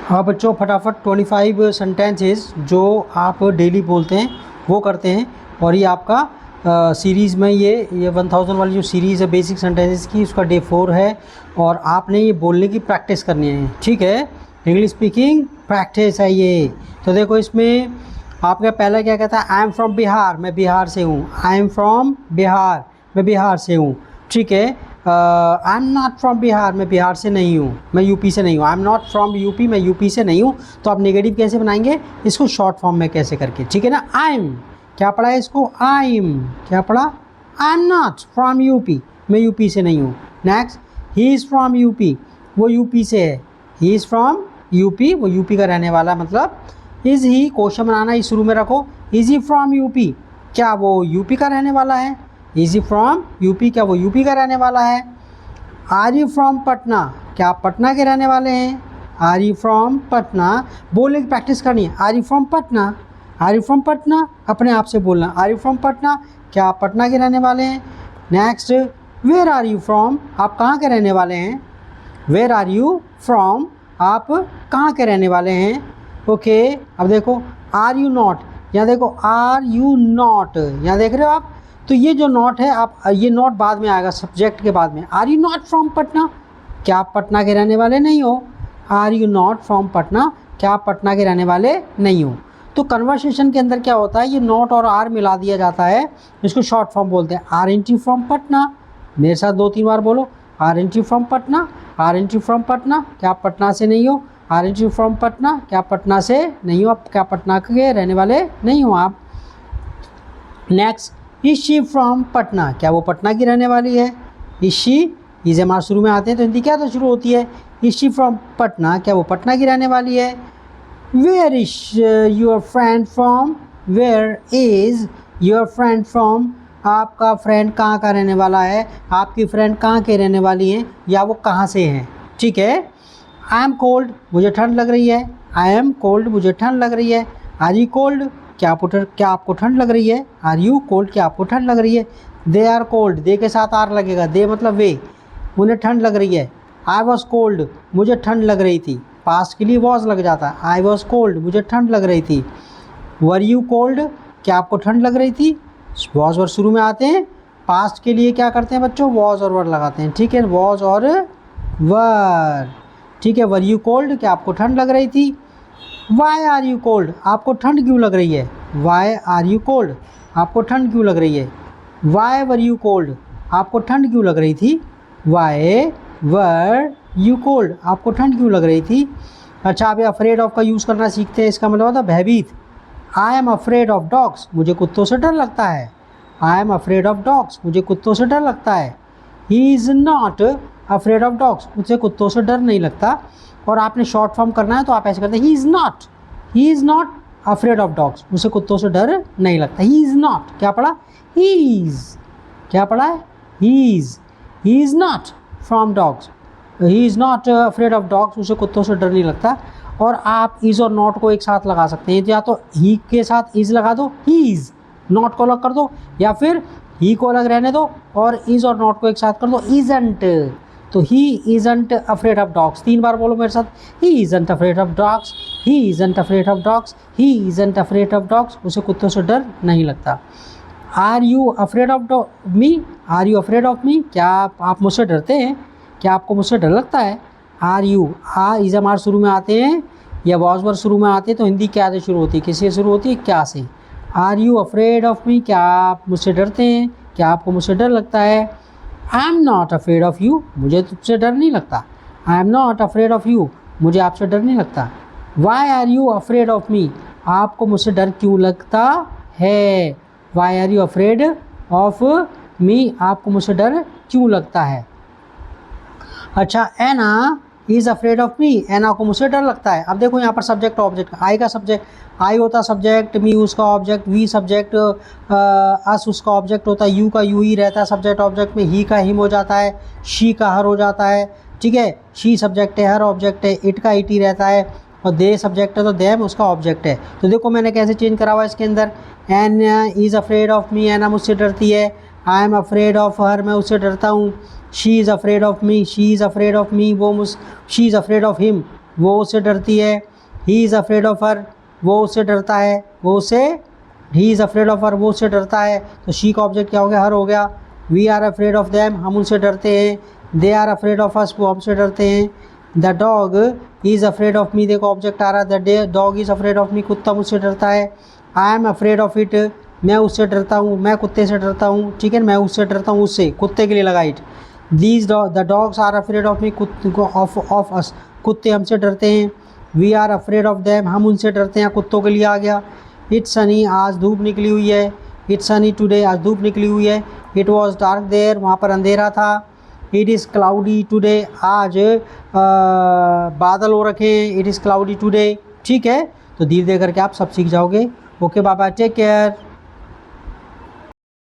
हाँ बच्चों, फटाफट 25 सेंटेंसेस जो आप डेली बोलते हैं वो करते हैं। और ये आपका सीरीज़ में ये 1000 वाली जो सीरीज़ है बेसिक सेंटेंसेस की, उसका डे 4 है। और आपने ये बोलने की प्रैक्टिस करनी है, ठीक है। इंग्लिश स्पीकिंग प्रैक्टिस है ये। तो देखो इसमें आपका पहला क्या कहता है, आई एम फ्रॉम बिहार, मैं बिहार से हूँ। आई एम फ्रॉम बिहार, मैं बिहार से हूँ, ठीक है। I am not from Bihar, मैं बिहार से नहीं हूँ, मैं यूपी से नहीं हूँ। आई एम नॉट फ्रॉम यूपी, मैं यूपी से नहीं हूँ। तो आप नेगेटिव कैसे बनाएंगे इसको, शॉर्ट फॉर्म में कैसे करके, ठीक है ना। आई एम क्या पढ़ा है इसको, आई एम क्या पढ़ा, आई एम नॉट फ्रॉम यूपी, मैं यूपी से नहीं हूँ। Next, he is from UP, वो यूपी से है। ही इज़ फ्रॉम यूपी, वो यूपी का रहने वाला, मतलब इज़ ही, क्वेश्चन बनाना ही शुरू में रखो। इज़ ही फ्रॉम यूपी, क्या वो यूपी का रहने वाला है। इज़ ही फ्रॉम यूपी, क्या वो यूपी का रहने वाला है। आर यू फ्रॉम पटना, क्या आप पटना के रहने वाले हैं। आर यू फ्रॉम पटना, बोलने की प्रैक्टिस करनी है। Are you from Patna, are you from Patna, अपने आप से बोलना। आर यू फ्रॉम पटना, क्या आप पटना के रहने वाले हैं। Next, where are you from, आप कहाँ के रहने वाले हैं। वेयर आर यू फ्रॉम, आप कहाँ के रहने वाले हैं। ओके, अब देखो आर यू नॉट, यहाँ देखो आर यू नॉट, यहाँ देख रहे हो आप। तो ये जो नॉट है, आप ये नॉट बाद में आएगा सब्जेक्ट के बाद में। Are you not from Patna, क्या आप पटना के रहने वाले नहीं हो। Are you not from Patna, क्या आप पटना के रहने वाले नहीं हो। तो कन्वर्सेशन के अंदर क्या होता है, ये नॉट और आर मिला दिया जाता है, इसको शॉर्ट फॉर्म बोलते हैं। Aren't you from Patna, मेरे साथ 2-3 बार बोलो। Aren't you from Patna, aren't you from Patna, क्या आप पटना से नहीं हो। Aren't you from Patna, क्या आप पटना से नहीं हो, आप क्या पटना के रहने वाले नहीं हो आप। Next, is she from Patna, क्या वो पटना की रहने वाली है। इज शी, इज हमारे शुरू में आते हैं तो हिंदी क्या तो शुरू होती है। इज शी फ्रॉम पटना, क्या वो पटना की रहने वाली है। Where is your friend from, where is your friend from, आपका फ्रेंड कहाँ का रहने वाला है, आपकी फ्रेंड कहाँ के रहने वाली हैं, या वो कहाँ से हैं, ठीक है। आई एम कोल्ड, मुझे ठंड लग रही है। आई एम कोल्ड, मुझे ठंड लग रही है। आर यू कोल्ड, क्या आपको ठंड लग रही है। आर यू कोल्ड, क्या आपको ठंड लग रही है। दे आर कोल्ड, दे के साथ आर लगेगा, दे मतलब वे, उन्हें ठंड लग रही है। आई वॉज कोल्ड, मुझे ठंड लग रही थी, पास्ट के लिए वॉज लग जाता है। आई वॉज कोल्ड, मुझे ठंड लग रही थी। वर यू कोल्ड, क्या आपको ठंड लग रही थी। वॉज वर शुरू में आते हैं, पास्ट के लिए क्या करते हैं बच्चों, वॉज और वर लगाते हैं, ठीक है। वॉज और वर, ठीक है। वर यू कोल्ड, क्या आपको ठंड लग रही थी। वाई आर यू कोल्ड, आपको ठंड क्यों लग रही है। वाई आर यू कोल्ड, आपको ठंड क्यों लग रही है। वाई वर यू कोल्ड, आपको ठंड क्यों लग रही थी। वाई वर यू कोल्ड, आपको ठंड क्यों लग रही थी। अच्छा, आप अफ्रेड ऑफ का यूज़ करना सीखते हैं, इसका मतलब होता है भयभीत। आई एम अफ्रेड ऑफ डॉग्स, मुझे कुत्तों से डर लगता है। I am afraid of dogs, मुझे कुत्तों से डर लगता है। He is not afraid of dogs, मुझे कुत्तों से डर नहीं लगता। और आपने शॉर्ट फॉर्म करना है तो आप ऐसे करते हैं, he is not afraid of dogs, मुझे कुत्तों से डर नहीं लगता। ही इज़ नॉट, क्या पढ़ा, ही इज़, क्या पढ़ा है, he is not from dogs, he is not afraid of dogs, मुझे कुत्तों से डर नहीं लगता। और आप इज़ और नॉट को एक साथ लगा सकते हैं, या तो ही के साथ इज़ लगा दो, ही इज़, नॉट को अलग कर दो, या फिर ही को अलग रहने दो और इज़ और नॉट को एक साथ कर दो, इज़ंट। तो he isn't afraid of dogs, 3 बार बोलो मेरे साथ। He isn't afraid of dogs, he isn't afraid of dogs, he isn't afraid of dogs, उसे कुत्तों से डर नहीं लगता। Are you afraid of me, are you afraid of me, क्या आप मुझसे डरते हैं, क्या आपको मुझसे डर लगता है। आर यू, इज़ हमारे शुरू में आते हैं या वॉज वर शुरू में आते हैं तो हिंदी क्या से शुरू होती है, किसी से शुरू होती है, क्या से। Are you afraid of me, क्या आप मुझसे डरते हैं, क्या आपको मुझसे डर लगता है। I am not afraid of you, मुझे तुझसे डर नहीं लगता। I am not afraid of you, मुझे आपसे डर नहीं लगता। Why are you afraid of me, आपको मुझसे डर क्यों लगता है। Why are you afraid of me, आपको मुझसे डर क्यों लगता है। अच्छा, Anna is afraid of me, Anna को मुझसे डर लगता है। अब देखो यहाँ पर सब्जेक्ट ऑब्जेक्ट, आई का सब्जेक्ट, आई होता सब्जेक्ट, मी उसका ऑब्जेक्ट, वी सब्जेक्ट, अस उसका ऑब्जेक्ट होता है, यू का यू ही रहता है सब्जेक्ट ऑब्जेक्ट में, ही का हिम हो जाता है, शी का हर हो जाता है, ठीक है। शी सब्जेक्ट है, हर ऑब्जेक्ट है, इट का इट ही रहता है, और दे सब्जेक्ट है तो देम उसका ऑब्जेक्ट है। तो देखो मैंने कैसे चेंज करा हुआ इसके अंदर। Ann is afraid of me, Anna मुझसे डरती है। I am afraid of her, मैं उससे डरता हूँ। She is afraid of me, she is afraid of me, she is afraid of him, वो उससे डरती है। He is afraid of her, वो उससे डरता है, वो उससे, he is afraid of her, वो उससे डरता है। तो शी का ऑब्जेक्ट क्या हो गया, हर हो गया। We are afraid of them, हम उनसे डरते हैं। They are afraid of us, वो हमसे डरते हैं। The dog is afraid of me, देखो ऑब्जेक्ट आ रहा है, the dog is afraid of me, कुत्ता मुझसे डरता है। I am afraid of it, मैं उससे डरता हूँ, मैं कुत्ते से डरता हूँ, ठीक है, मैं उससे डरता हूँ, उससे, कुत्ते के लिए लगा it. These the dogs are afraid of me, of us, कुत्ते हमसे डरते हैं। We are afraid of them, हम उनसे डरते हैं, कुत्तों के लिए आ गया। इट्स सनी, आज धूप निकली हुई है। इट्स सनी टुडे, आज धूप निकली हुई है। इट वॉज डार्क देयर, वहाँ पर अंधेरा था। इट इज़ क्लाउडी टुडे, आज बादल हो रखे हैं। इट इज़ क्लाउडी टुडे, ठीक है। तो धीरे धीरे करके आप सब सीख जाओगे। ओके बाबा, टेक केयर।